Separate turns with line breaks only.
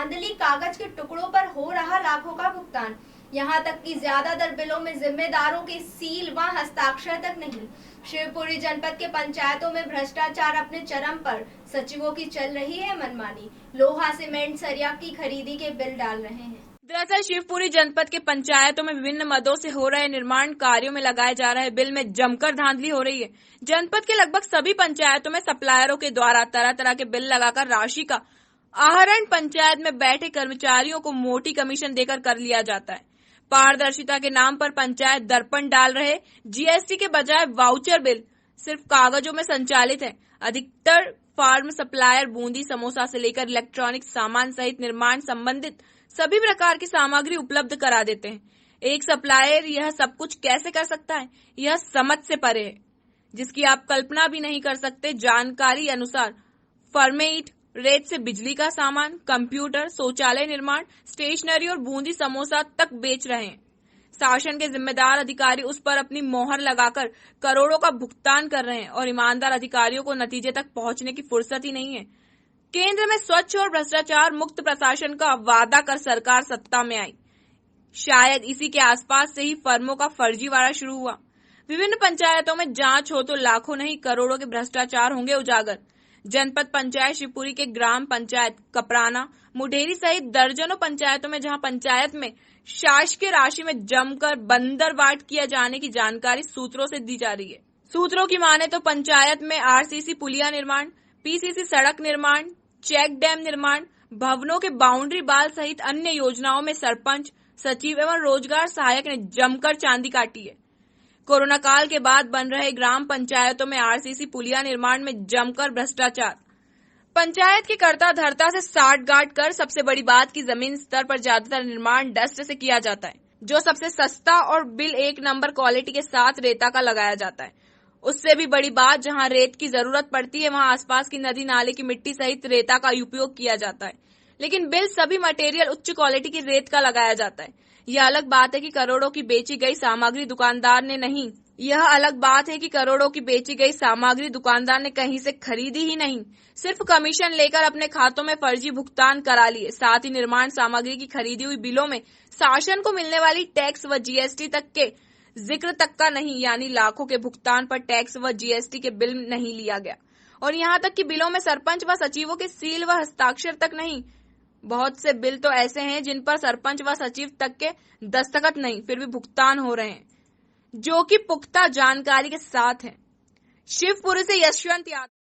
धांधली, कागज के टुकड़ों पर हो रहा लाखों का भुगतान। यहाँ तक कि ज्यादातर बिलों में जिम्मेदारों के सील व हस्ताक्षर तक नहीं। शिवपुरी जनपद के पंचायतों में भ्रष्टाचार अपने चरम पर। सचिवों की चल रही है मनमानी। लोहा, सीमेंट, सरिया की खरीदी के बिल डाल रहे हैं।
दरअसल शिवपुरी जनपद के पंचायतों में विभिन्न मदों से हो रहे निर्माण कार्यों में लगाए जा रहे बिल में जमकर धांधली हो रही है। जनपद के लगभग सभी पंचायतों में सप्लायरों के द्वारा तरह तरह के बिल लगाकर राशि का आहरण पंचायत में बैठे कर्मचारियों को मोटी कमीशन देकर कर लिया जाता है। पारदर्शिता के नाम पर पंचायत दर्पण डाल रहे जीएसटी के बजाय वाउचर बिल सिर्फ कागजों में संचालित है। अधिकतर फार्म सप्लायर बूंदी, समोसा से लेकर इलेक्ट्रॉनिक सामान सहित निर्माण संबंधित सभी प्रकार की सामग्री उपलब्ध करा देते हैं। एक सप्लायर यह सब कुछ कैसे कर सकता है, यह समझ से परे है, जिसकी आप कल्पना भी नहीं कर सकते। जानकारी अनुसार फर्मेट रेत से बिजली का सामान, कंप्यूटर, शौचालय निर्माण, स्टेशनरी और बूंदी समोसा तक बेच रहे हैं। शासन के जिम्मेदार अधिकारी उस पर अपनी मोहर लगाकर करोड़ों का भुगतान कर रहे हैं और ईमानदार अधिकारियों को नतीजे तक पहुंचने की फुर्सत ही नहीं है। केंद्र में स्वच्छ और भ्रष्टाचार मुक्त प्रशासन का वादा कर सरकार सत्ता में आई। शायद इसी के आसपास से ही फर्मों का फर्जीवाड़ा शुरू हुआ। विभिन्न पंचायतों में जांच हो तो लाखों नहीं करोड़ों के भ्रष्टाचार होंगे उजागर। जनपद पंचायत शिवपुरी के ग्राम पंचायत कपराना, मुढेरी सहित दर्जनों पंचायतों में जहां पंचायत में शासकीय राशि में जमकर बंदरवाट किया जाने की जानकारी सूत्रों से दी जा रही है। सूत्रों की माने तो पंचायत में आरसीसी पुलिया निर्माण, पीसीसी सड़क निर्माण, चेक डैम निर्माण, भवनों के बाउंड्री बाल सहित अन्य योजनाओं में सरपंच, सचिव एवं रोजगार सहायक ने जमकर चांदी काटी है। कोरोना काल के बाद बन रहे ग्राम पंचायतों में आरसीसी पुलिया निर्माण में जमकर भ्रष्टाचार। पंचायत की कर्ता धर्ता से साठ-गांठ कर सबसे बड़ी बात की जमीन स्तर पर ज्यादातर निर्माण डस्ट से किया जाता है, जो सबसे सस्ता और बिल 1 नंबर क्वालिटी के साथ रेता का लगाया जाता है। उससे भी बड़ी बात, जहां रेत की जरूरत पड़ती है वहां आसपास की नदी नाले की मिट्टी सहित रेता का उपयोग किया जाता है, लेकिन बिल सभी मटेरियल उच्च क्वालिटी की रेत का लगाया जाता है। यह अलग बात है कि करोड़ों की बेची गई सामग्री दुकानदार ने नहीं कहीं से खरीदी ही नहीं, सिर्फ कमीशन लेकर अपने खातों में फर्जी भुगतान करा लिए। साथ ही निर्माण सामग्री की खरीदी हुई बिलों में शासन को मिलने वाली टैक्स व जीएसटी तक के जिक्र तक का नहीं, यानी लाखों के भुगतान पर टैक्स व जीएसटी के बिल नहीं लिया गया। और यहाँ तक कि बिलों में सरपंच व सचिवों के सील व हस्ताक्षर तक नहीं। बहुत से बिल तो ऐसे हैं जिन पर सरपंच व सचिव तक के दस्तखत नहीं, फिर भी भुगतान हो रहे हैं, जो कि पुख्ता जानकारी के साथ है। शिवपुरी से यशवंत यादव।